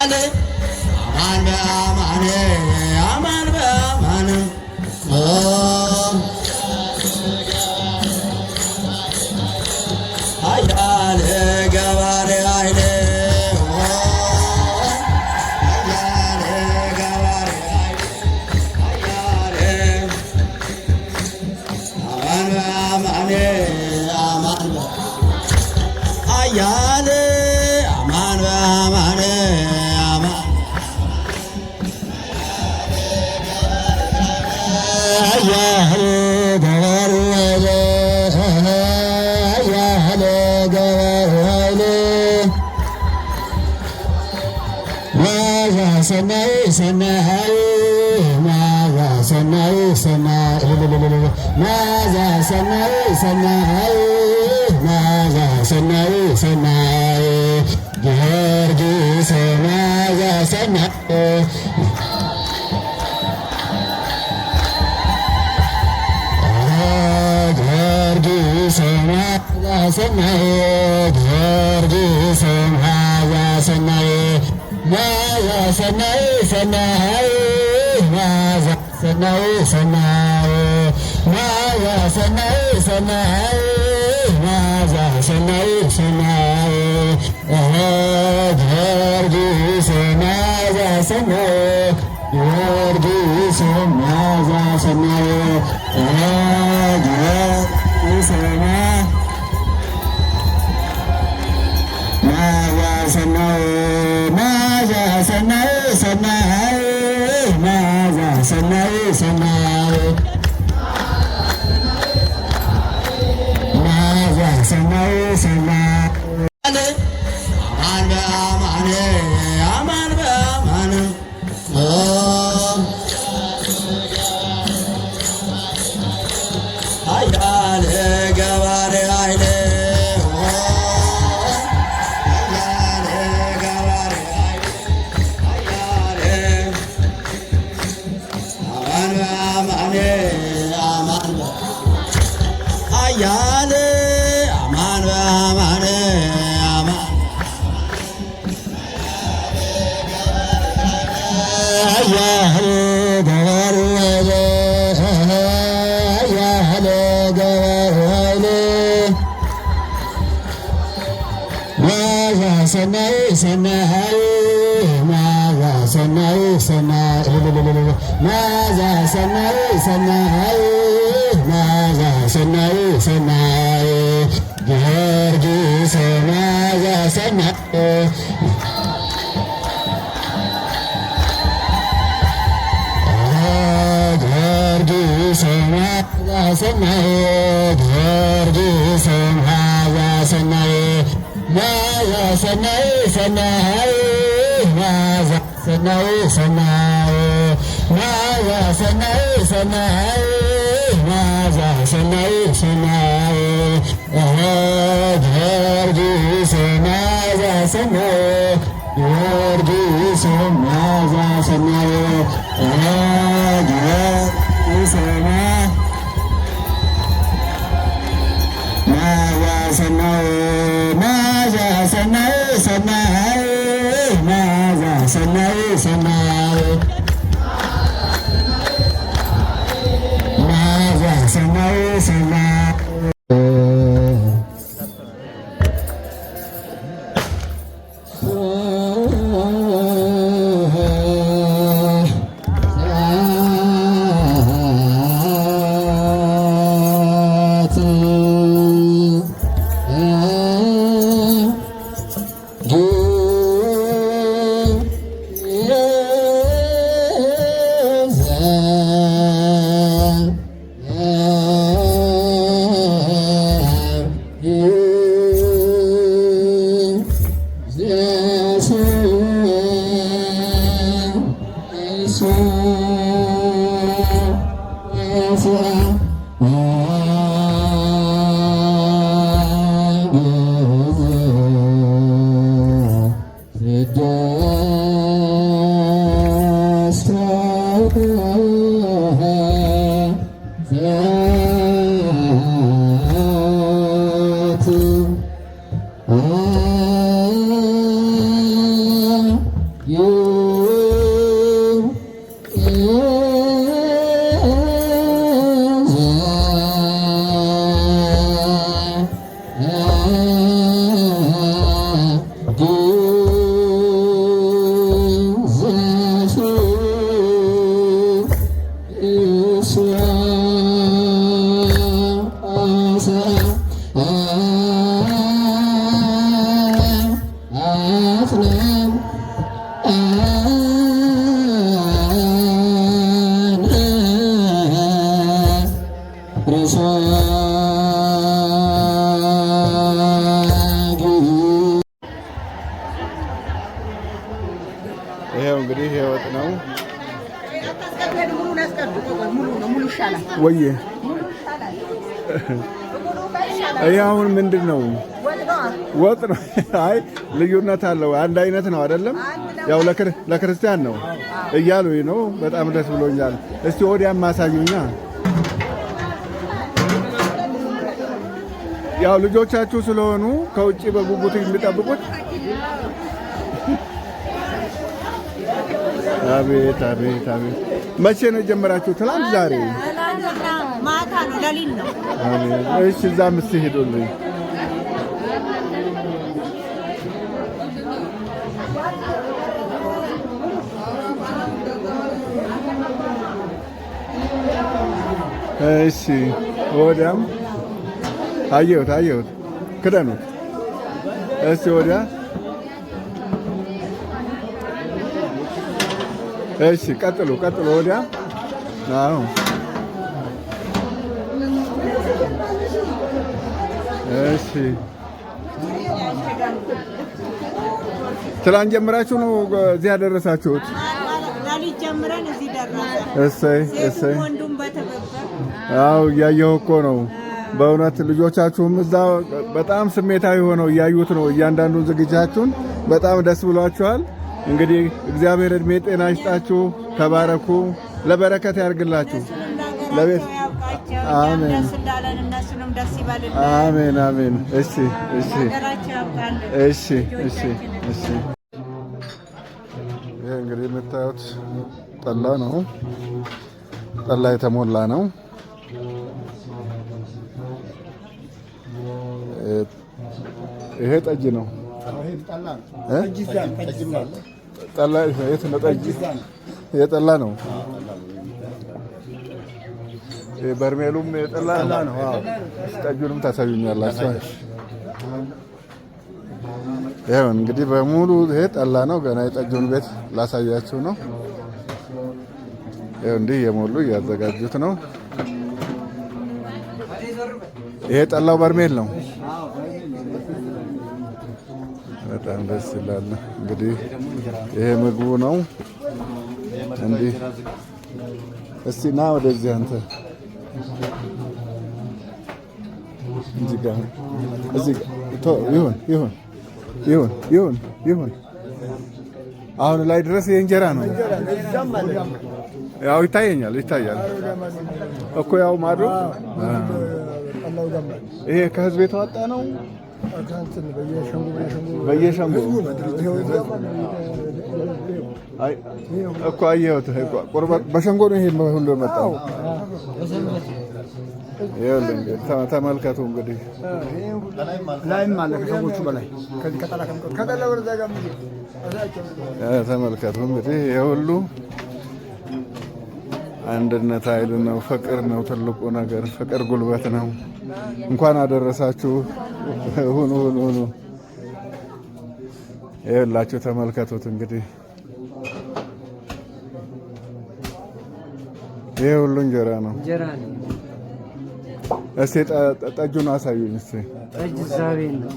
አማን በአማን አማን በአማን ኃያል ገባሬ ኃይል ኃያል ገባሬ ኃይል ኃያል አማን በአማን ኃያል አማን በአማን ሰናይ ሰናይ ማዛ ሰናይ ሰናይ ማዛ ሰናይ ሰናይ ማዛ ሰናይ ሰናይ ጊዮርጊስ ማዛ ሰናይ ጊዮርጊስ ማዛ ሰናይ ጊዮርጊስ ማዛ ሰናይ ማዛ ሰናይ ሰናይ ማዛ ሰናይ ሰናይ ማዛ ሰናይ ሰናይ ማዛ ሰናይ ሰናይ ጊዮርጊስ ማዛ ሰናይ ጊዮርጊስ ማዛ ሰናይ ጊዮርጊስ ማዛ ሰናይ ማዛ ሰናይ ሰናይ ማዛ ሰናይ ሰናይ ማዛ ሰናይ ሰናይ አማን በአማን አማን በአማን ኃያል ገባሬ ኃይል ኃያል አማን በአማን ኃያል ገባሬ ኃይል ኃያል ገባሬ ኃይል ማዛ ሰናይ ሰናይ ማዛ ሰናይ ሰናይ ማዛ ሰናይ ሰናይ ማዛ ሰናይ ሰናይ ጊዮርጊስ ማዛ ሰናይ ጊዮርጊስ ማዛ ሰናይ ጊዮርጊስ ማዛ ሰናይ ማዛ ሰናይ ሰናይ ማዛ ሰናይ ሰናይ ማዛ ሰናይ ሰናይ ማዛ ሰናይ ሰናይ ጊዮርጊስ ማዛ ሰናይ ጊዮርጊስ ማዛ ሰናይ ጊዮርጊስ ማዛ ሰናይ ማዛ ሰናይ ሰናይ ማዛ ሰናይ ሰናይ ማዛ ሰናይ ሰናይ ይሄው እንግዲህ ይሄ ወጥ ነው ወይ? ይሄ አሁን ምንድን ነው? ወጥ ነው። አይ ልዩነት አለው። አንድ አይነት ነው አይደለም? ያው ለክርስቲያን ነው እያሉኝ ነው። በጣም ደስ ብሎኛል። እስቲ ወዲያም ማሳዩኛ። ያው ልጆቻችሁ ስለሆኑ ከውጪ በጉጉት የሚጠብቁት። አቤት አቤት አቤት! መቼ ነው የጀመራችሁ? ትናንት? ዛሬ? ማታ ነው፣ ሌሊት ነው። እሺ፣ እዛም እስኪ ሄዱልኝ። እሺ፣ ወዲያም አየሁት። ክደኑት እስቲ ወዲያ። እሺ፣ ቀጥሉ ወዲያ። አዎ፣ እሺ። ትላንት ጀምራችሁ ነው እዚህ ያደረሳችሁት? ሌሊት ጀምረን እዚህ ደረሰን። እሰይ። ወንዱም በትብብር። አዎ፣ እያየሁ እኮ ነው። በእውነት ልጆቻችሁም እዛ በጣም ስሜታዊ ሆነው እያዩት ነው እያንዳንዱን ዝግጅታችሁን። በጣም ደስ ብሏችኋል። እንግዲህ እግዚአብሔር እድሜ ጤና ይስጣችሁ። ተባረኩ። ለበረከት ያርግላችሁ። ለቤት አሜን። ደስ እንዳለን እነሱንም ደስ ይበልልን። አሜን። እሺ። ይሄ እንግዲህ የምታዩት ጠላ ነው። ጠላ የተሞላ ነው። ይሄ ጠጅ ነው። ጠላ የት ነው? ጠጅ የጠላ ነው። በርሜሉም የጠላ ነው። ጠጁንም ታሳዩኛላችሁ። ይሄው እንግዲህ በሙሉ ይሄ ጠላ ነው። ገና የጠጁን ቤት ላሳያችሁ ነው። ይሄው እንዲህ የሞሉ እያዘጋጁት ነው። ይሄ ጠላው በርሜል ነው። በጣም ደስ ይላል። እንግዲህ ይሄ ምግቡ ነው። እንዲህ እስቲ ና ወደዚህ አንተ እዚህ ጋር ይሁን። አሁን ላይ ድረስ የእንጀራ ነው። ያው ይታያል እኮ ያው ማዶ። ይሄ ከህዝብ የተዋጣ ነው። በየሸንጎ እኮ አየሁት። በሸንጎ ነው ይሄ ሁሉ የመጣው። ተመልከቱ እንግዲህ ላይም አለ ከሰዎቹ በላይ ተመልከቱ እንግዲህ ይሄ ሁሉ አንድነት ኃይል ነው። ፍቅር ነው ትልቁ ነገር። ፍቅር ጉልበት ነው። እንኳን አደረሳችሁ። ሁኑ ይኸውላችሁ ተመልከቱት እንግዲህ ይሄ ሁሉ እንጀራ ነው። እስቲ ጠጁን አሳዩኝ። እስቲ ጠጅ ዛሬ ነው።